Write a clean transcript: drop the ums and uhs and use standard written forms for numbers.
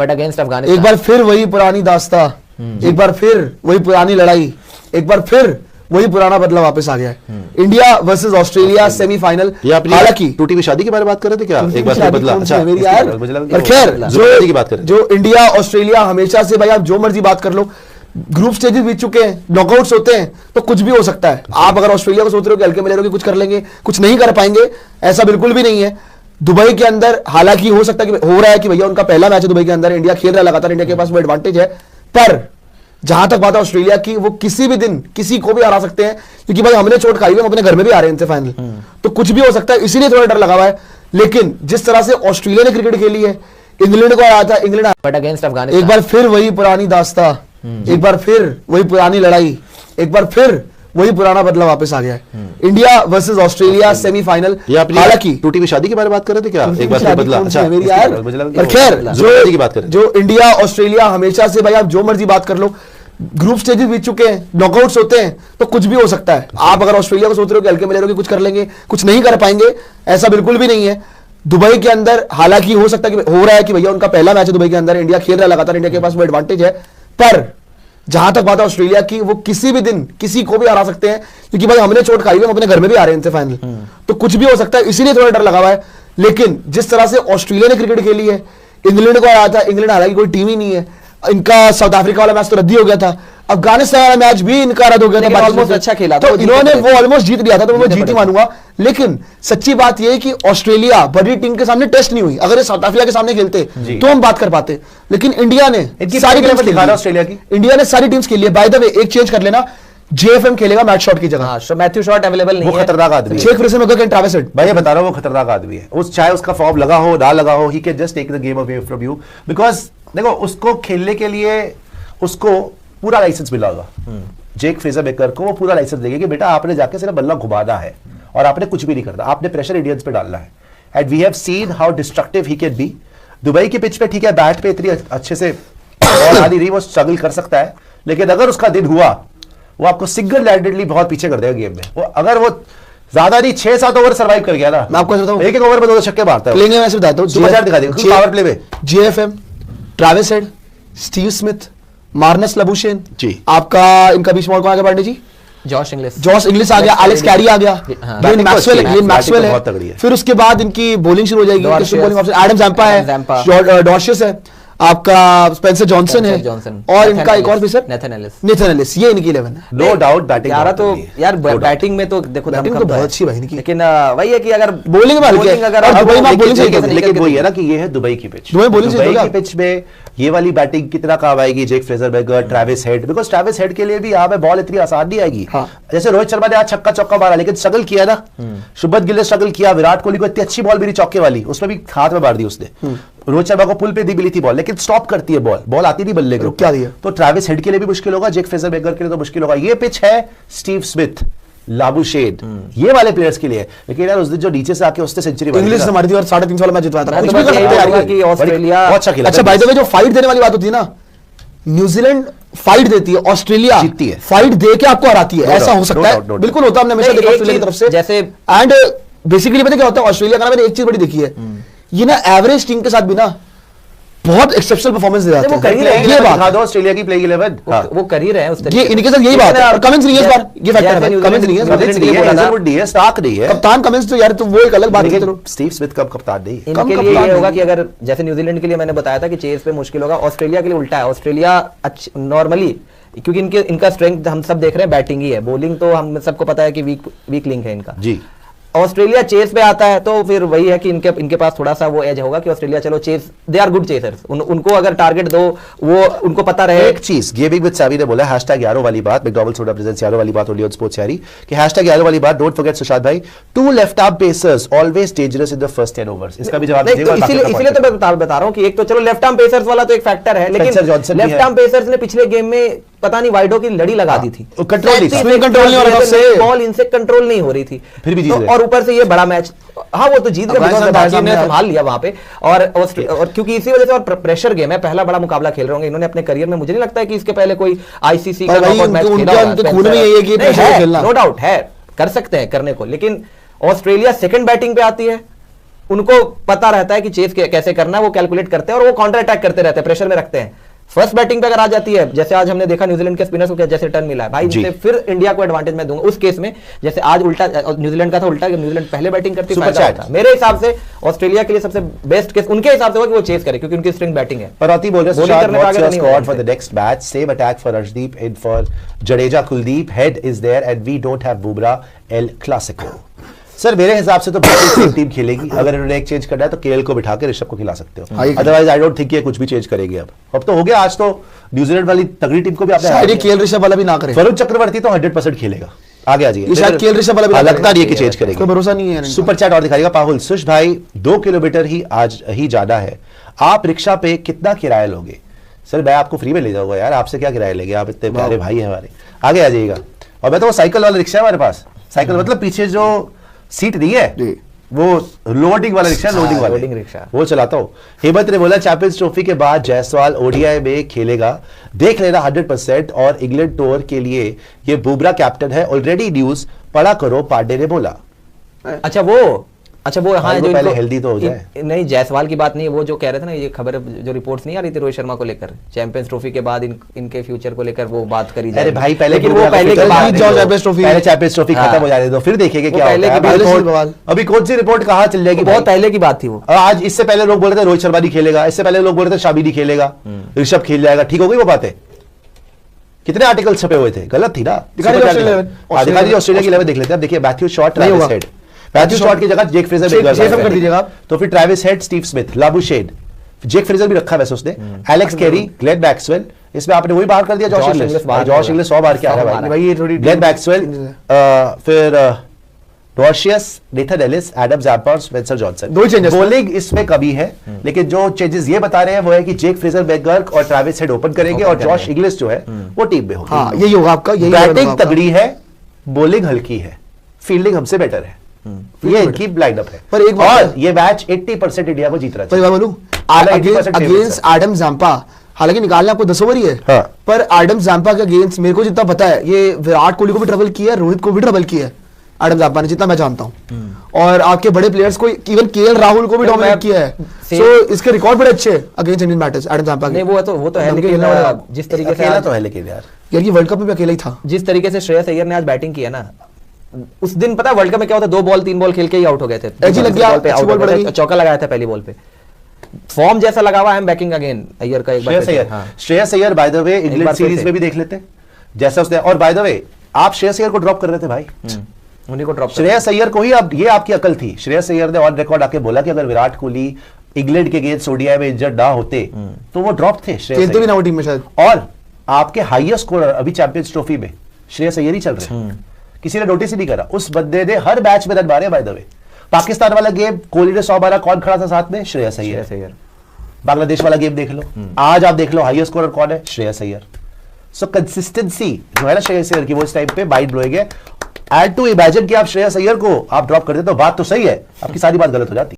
But against Afghanistan एक बार फिर वही पुरानी दास्ता, एक बार फिर वही पुरानी लड़ाई, एक बार फिर वही पुराना बदला वापस आ गया है। India versus Australia semifinal. हालांकि टूटी हुई शादी के बारे में बात कर रहे थे क्या? एक बार बदला। अच्छा मेरी यार, पर खैर जो इंडिया ऑस्ट्रेलिया हमेशा से, भाई आप जो मर्जी बात कर लो, ग्रुप स्टेजेस बीत चुके हैं, नॉकआउट्स होते हैं, तो कुछ भी हो सकता है। आप अगर ऑस्ट्रेलिया को सोच रहे हो कि हल्के में ले रहे हो कि कुछ कर लेंगे, कुछ नहीं कर पाएंगे, ऐसा बिल्कुल भी नहीं है। दुबई के अंदर हालांकि हो सकता है कि हो रहा है कि भैया उनका पहला मैच है दुबई के अंदर, इंडिया खेल रहा है लगातार, इंडिया के पास वो एडवांटेज है, पर जहां तक बात है ऑस्ट्रेलिया की, वो किसी भी दिन किसी को भी हरा सकते हैं, क्योंकि भाई हमने चोट खाई है, हम अपने घर में भी आ रहे हैं इनसे फाइनल, तो कुछ भी हो सकता है, इसीलिए थोड़ा डर लगा हुआ है। लेकिन जिस तरह से ऑस्ट्रेलिया ने क्रिकेट खेली है, इंग्लैंड को आया था, इंग्लैंड बट अगेंस्ट अफगानिस्तान, एक बार फिर वही पुरानी दास्ता, एक बार फिर वही पुरानी लड़ाई, एक बार फिर वही पुराना बदला वापस आ गया है। India versus Australia semifinal. हालांकि टूटी हुई शादी के बारे में बात कर रहे थे क्या? एक बार बदला। अच्छा मेरी यार, पर खैर जो इंडिया ऑस्ट्रेलिया हमेशा से, भाई आप जो मर्जी बात कर लो, ग्रुप स्टेजेस बीत चुके हैं, नॉकआउट्स होते हैं, तो कुछ भी हो सकता है। आप अगर ऑस्ट्रेलिया को सोच रहे हो कि हल्के में ले रहे हो कि कुछ कर लेंगे, कुछ नहीं कर पाएंगे, ऐसा बिल्कुल भी नहीं है। दुबई के अंदर हालांकि हो सकता है कि हो रहा है कि भैया उनका पहला मैच है दुबई के अंदर, इंडिया खेल रहा है लगातार, इंडिया के पास वो एडवांटेज है, पर जहां तक बात है ऑस्ट्रेलिया की, वो किसी भी दिन किसी को भी हरा सकते हैं, क्योंकि भाई हमने चोट खाई है, हम अपने घर में भी आ रहे हैं इनसे फाइनल, तो कुछ भी हो सकता है, इसीलिए थोड़ा डर लगा हुआ है। लेकिन जिस तरह से ऑस्ट्रेलिया ने क्रिकेट खेली है, इंग्लैंड को आया था, इंग्लैंड हालांकि कोई टीम ही नहीं है, इनका साउथ अफ्रीका वाला मैच तो रद्द ही हो गया था, अफगानिस्तान वाला मैच भी इनका रद्द हो गया था, ऑलमोस्ट अच्छा खेला था, तो इन्होंने वो ऑलमोस्ट जीत लिया था, तो मैं जीत ही मानूंगा। लेकिन सच्ची बात यह है कि ऑस्ट्रेलिया बड़ी टीम के सामने टेस्ट नहीं हुई, अगर ये साउथ अफ्रीका के सामने खेलते तो हम बात कर पाते, लेकिन इंडिया ने सारी टीम्स दिखा रहा ऑस्ट्रेलिया की, इंडिया ने सारी टीम्स खेली है। बाय द वे एक चेंज कर लेना, जेएफएम खेलेगा मैट शॉट की जगह, मैथ्यू शॉट अवेलेबल नहीं है, वो खतरनाक आदमी है, शेख फ्रिसन होगा ट्रैविस हेड, भाई ये बता रहा हूं वो खतरनाक आदमी है। उस चाहे उसका फॉर्म लगा हो ना लगा हो, he can just take the game away from you, because देखो उसको खेलने के लिए उसको पूरा लाइसेंस मिला होगा। जेक फ्रेजर बेकर को वो पूरा लाइसेंस देंगे कि बेटा आपने जाके सिर्फ बल्ला घुमाना है और आपने कुछ भी नहीं करना, आपने प्रेशर इंडियंस पे डालना है। And we have seen how destructive he can be. Dubai के पिच पे ठीक है, बैट पे इतनी अच्छे से बॉल आ नहीं रही, वो स्ट्रगल कर सकता है, लेकिन अगर उसका दिन हुआ, वो आपको सिंगल हैंडेडली बहुत पीछे कर देगा गेम में। वो अगर वो ज्यादा नहीं 6-7 ओवर सर्वाइव कर गया ना, मैं आपको बताऊं एक ओवर में 2 छक्के मारता है। प्लेइंग में ऐसे बताता हूं, दिखा देगा पावर प्ले में, JFM, Travis Head, Steve Smith, Marnus Labuschagne ji, आपका इनका बीच कौन आ गया पांडे जी, जॉश इंग्लिश आ गया, एलेक्स कैरी आ गया, ग्लेन मैक्सवेल है, फिर उसके बाद इनकी बॉलिंग शुरू हो जाएगी, एडम जैम्पा है, डॉर्शियस है, आपका स्पेंसर जॉनसन है, और इनका एक और पेसर नेथन एलिस, ये इनकी 11 है। नो डाउट बैटिंग यार, तो यार बैटिंग में तो देखो बैटिंग तो बहुत अच्छी भाई इनकी, लेकिन वही है कि अगर बॉलिंग में दुबई में बॉलिंग सही है, लेकिन वही है ना कि ये है दुबई की पिच, दुबई की पिच में ये वाली बैटिंग कितना काम आएगी Jake Fraser baker, Travis head, because Travis head के लिए भी यहाँ पे बॉल इतनी आसान नहीं आएगी। जैसे रोहित शर्मा ने आज छक्का चौका मारा, लेकिन स्ट्रगल किया ना, शुभमन गिल ने स्ट्रगल किया, विराट कोहली को इतनी अच्छी बॉल मिली चौके वाली, उसमें भी हाथ में मार दी उसने, रोहित शर्मा को पुल पे दी मिली थी बॉल, लेकिन स्टॉप करती है बॉल आती नहीं बल्ले को, क्या दिया, तो ट्रैविस हेड के लिए भी मुश्किल होगा, जेक फ्रेजर बेकर के लिए तो मुश्किल होगा। ये पिच है स्टीव स्मिथ, लाबुशेन, ये वाले प्लेयर्स के लिए, लेकिन यार उस दिन जो नीचे से आके उसने सेंचुरी इंग्लिश ने मारी थी और 350 वाला मैच जितवाया था, कुछ भी कर सकते हैं कि ऑस्ट्रेलिया बहुत अच्छा खेला। अच्छा बाय द वे जो फाइट देने वाली बात होती है ना, न्यूजीलैंड फाइट देती है, ऑस्ट्रेलिया जीतती है, फाइट दे के आपको हराती है, ऐसा हो सकता है, बिल्कुल होता है, हमने हमेशा देखा ऑस्ट्रेलिया की तरफ से। जैसे एंड बेसिकली पता क्या होता है ऑस्ट्रेलिया का, मैंने एक चीज बड़ी देखी है, ये ना एवरेज टीम के साथ भी ना बहुत एक्सेप्शनल परफॉर्मेंस दे जाते हैं, ये बात दिखा दो ऑस्ट्रेलिया की प्लेइंग 11 वो कर ही रहे हैं उस ये इनके साथ यही बात है, कमेंट्स नहीं है इस बार, ये फैक्टर है, कमेंट्स नहीं है, स्टार्क नहीं है, कप्तान कमेंट्स तो यार, तो वो एक अलग बात है, चलो स्टीव स्मिथ कब कप्तान नहीं, इनके लिए ये होगा कि अगर जैसे न्यूजीलैंड के लिए मैंने बताया था कि चेस पे मुश्किल होगा, ऑस्ट्रेलिया के लिए उल्टा है, ऑस्ट्रेलिया नॉर्मली क्योंकि इनका स्ट्रेंथ हम सब देख रहे हैं बैटिंग ही है, बॉलिंग तो हम सबको पता है कि वीक लिंक है इनका जी। ऑस्ट्रेलिया चेस पे आता है तो फिर वही है कि इनके पास थोड़ा सा वो एज होगा कि ऑस्ट्रेलिया चलो चेस, दे आर गुड चेसर्स, उनको अगर टारगेट दो वो उनको पता रहे। एक चीज गेमिंग विद सावी ने बोला हैशटैग यारो वाली बात, मैकडॉनल्ड्स सोडा प्रेजेंट्स यारो वाली बात ओनली ऑन स्पोर्ट्स यारी, कि हैशटैग यारो वाली बात, डोंट फॉरगेट सुशांत भाई, 2 left arm pacers always dangerous in the first 10 overs. इसका भी जवाब दीजिएगा, इसलिए तो मैं बता रहा हूं कि एक तो चलो लेफ्ट आर्म पेसर्स वाला तो एक फैक्टर है, लेकिन लेफ्ट आर्म पेसर्स ने पिछले गेम में पता नहीं वाइडो की लड़ी लगा दी थी, बॉल इनसे कंट्रोल नहीं हो रही थी, फिर भी जीत, और ऊपर से ये बड़ा मैच, हाँ वो तो जीत गए, संभाल लिया वहां पे, और क्योंकि इसी वजह से, और प्रेशर गेम है, पहला बड़ा मुकाबला खेल रहे होंगे इन्होंने अपने करियर में, मुझे नहीं लगता है कि इसके पहले कोई आईसीसी का मैच खेला, नो डाउट है, कर सकते हैं करने को, लेकिन ऑस्ट्रेलिया सेकंड बैटिंग पे आती है, उनको पता रहता है कि चेस कैसे करना है, वो कैलकुलेट करते हैं और वो काउंटर अटैक करते रहते हैं, प्रेशर में रखते हैं। फर्स्ट बैटिंग पे अगर आ जाती है, जैसे आज हमने देखा न्यूजीलैंड के स्पिनर्स को जैसे टर्न मिला है भाई, जिससे फिर इंडिया को एडवांटेज मैं दूंगा उस केस में। जैसे आज उल्टा न्यूजीलैंड का था, उल्टा न्यूजीलैंड पहले बैटिंग करती है। मेरे हिसाब से ऑस्ट्रेलिया के लिए सबसे बेस्ट केस उनके हिसाब से होगा कि वो चेस करे, क्योंकि उनकी स्ट्रिंग बैटिंग है। परौती बोल रहे हैं for the next match, same attack for Arshdeep, in for Jadeja, Kuldeep, Head is there and we don't have Bumrah, El Clasico. Sir मेरे हिसाब से तो सेम टीम खेलेगी। अगर इन्होंने एक चेंज करना है तो केएल को बिठा के ऋषभ को खिला सकते हो, अदरवाइज आई डोंट थिंक ये कुछ भी चेंज करेगी। अब तो हो गया, आज तो न्यूजीलैंड वाली तगड़ी टीम को भी आपने केएल ऋषभ वाला भी ना करे। वरुण चक्रवर्ती तो 100% खेलेगा, आगे आ जाइए। शायद केएल ऋषभ वाला भी लगता नहीं है कि चेंज करेगा, कोई भरोसा नहीं है। सुपर चैट और दिखाएगा पाहुल, सुश भाई 2 किलोमीटर ही आज ही जाना है, आप रिक्शा पे कितना किराया लोगे? सर मैं आपको फ्री में ले जाऊंगा यार, आपसे क्या किराया लेंगे, आप इतने प्यारे भाई हैं हमारे। आगे आ जाइएगा। और मैं तो वो साइकिल वाला रिक्शा है हमारे पास, साइकिल मतलब पीछे जो सीट नहीं है, वो लोडिंग वाला रिक्शा, लोडिंग रिक्शा वो चलाता हूँ। हेमंत ने बोला चैंपियंस ट्रॉफी के बाद जायसवाल ओडीआई में खेलेगा, देख लेना 100%, और इंग्लैंड टूर के लिए ये बुमराह कैप्टन है, ऑलरेडी न्यूज पढ़ा करो, पांडे ने बोला। अच्छा वो हाँ, जो पहले हेल्दी तो हो जाए। नहीं, जायसवाल की बात नहीं, वो जो कह रहे थे ना, ये खबर जो रिपोर्ट्स नहीं आ रही थी रोहित शर्मा को लेकर, चैंपियंस ट्रॉफी के बाद इनके फ्यूचर को लेकर वो बात करी जाए। अरे भाई पहले चैंपियंस ट्रॉफी खत्म हो जाने दो, फिर देखेंगे क्या होता है। अभी कौन सी रिपोर्ट कहाँ चल जाएगी, बहुत पहले की बात थी वो। आज इससे पहले लोग बोल रहे थे रोहित शर्मा नहीं खेलेगा, इससे पहले लोग बोल रहे थे शामी नहीं खेलेगा, ऋषभ खेल जाएगा। ठीक हो गई वो बातें? कितने आर्टिकल छपे हुए थे, गलत थी ना। ऑस्ट्रेलिया की 11 देख लेते हैं। देखिए Matthew Short, Travis head, Matthew Short की जगह जेक फ्रेजर कर दीजिएगा आप, तो फिर Travis Head, Steve Smith, Labuschagne, Jake Fraser भी रखा वैसे उसने, एलेक्स कैरी, ग्लेन मैक्सवेल, इसमें आपने वही बाहर कर दिया जॉश इंग्लिश 100 बार क्या है भाई, ग्लेन मैक्सवेल, फिर डॉर्शियस, नेथन एलिस, एडम ज़ैम्पा और स्पेंसर जॉनसन। दो चेंजेस, बॉलिंग इसमें कमी है, लेकिन जो चेंजेस ये बता रहे हैं वो है कि जेक फ्रेजर मैकगर्क और ट्रैविस हेड ओपन करेंगे और जॉश इंग्लिश जो है वो टीम में होगा। हाँ, यही होगा आपका। बैटिंग तगड़ी है, बॉलिंग हल्की है, फील्डिंग हमसे बेटर है, ये इनकी लाइनअप है। पर एक और ये मैच 80% इंडिया को जीत रहा है अगेंस्ट एडम ज़ैम्पा। हालांकि निकालना आपको 10 ओवर ही है, हाँ। पर एडम ज़ैम्पा के अगेंस्ट मेरे को जितना पता है, ये विराट कोहली को भी ट्रबल किया है, रोहित को भी ट्रबल किया है एडम ज़ैम्पा ने, जितना मैं जानता हूँ। और आपके बड़े प्लेयर्स को, इवन केएल राहुल को भी डोमिनेट किया है। सो इसके रिकॉर्ड बड़े अच्छे against Indian matches Adam Zampa के। नहीं वो तो है, लेकिन जिस तरीके से तो है, लेकिन यार ये वर्ल्ड कप में भी अकेला ही था। जिस तरीके से श्रेयस अय्यर ने आज बैटिंग किया ना, उस दिन पता है वर्ल्ड कप में क्या होता है, 2 बॉल 3 बॉल खेल के ही आउट हो गए थे, चौका लगाया था पहली बॉल पे। फॉर्म जैसा लगा हुआ है, बैकिंग अगेन अय्यर का एक बार। Shreyas Iyer by the way England series में भी देख लेते जैसा उसने, और बाय द वे आप श्रेयस अय्यर को ड्रॉप कर रहे थे भाई, उन्हीं को ड्रॉप, श्रेयस अय्यर को ही। अब ये आपकी अकल थी, श्रेयस अय्यर ने ऑन रिकॉर्ड आके बोला कि अगर विराट कोहली इंग्लैंड के अगेंस्ट ओडीआई में इंजर्ड ना होते तो वो ड्रॉप थे, श्रेयस भी ना वो टीम में शायद। और आपके हाईएस्ट स्कोरर अभी चैंपियंस ट्रॉफी में श्रेयस अय्यर ही चल रहे हैं, किसी ने नोटिस ही नहीं करा। उस बंदे ने हर मैच में रन मारे बाय द वे। पाकिस्तान वाला गेम कोहली ने 100 मारा, कौन खड़ा था साथ में? श्रेयस अय्यर। बांग्लादेश वाला गेम देख लो, आज आप देख लो हाईएस्ट स्कोरर कौन है? श्रेयस अय्यर। सो कंसिस्टेंसी जो है ना श्रेयस अय्यर की, वो इस टाइम पे माइंड ब्लोइंग है। एंड टू इमेजिन कि आप श्रेयस अय्यर को आप ड्रॉप कर देते तो बात तो सही है, आपकी सारी बात गलत हो जाती।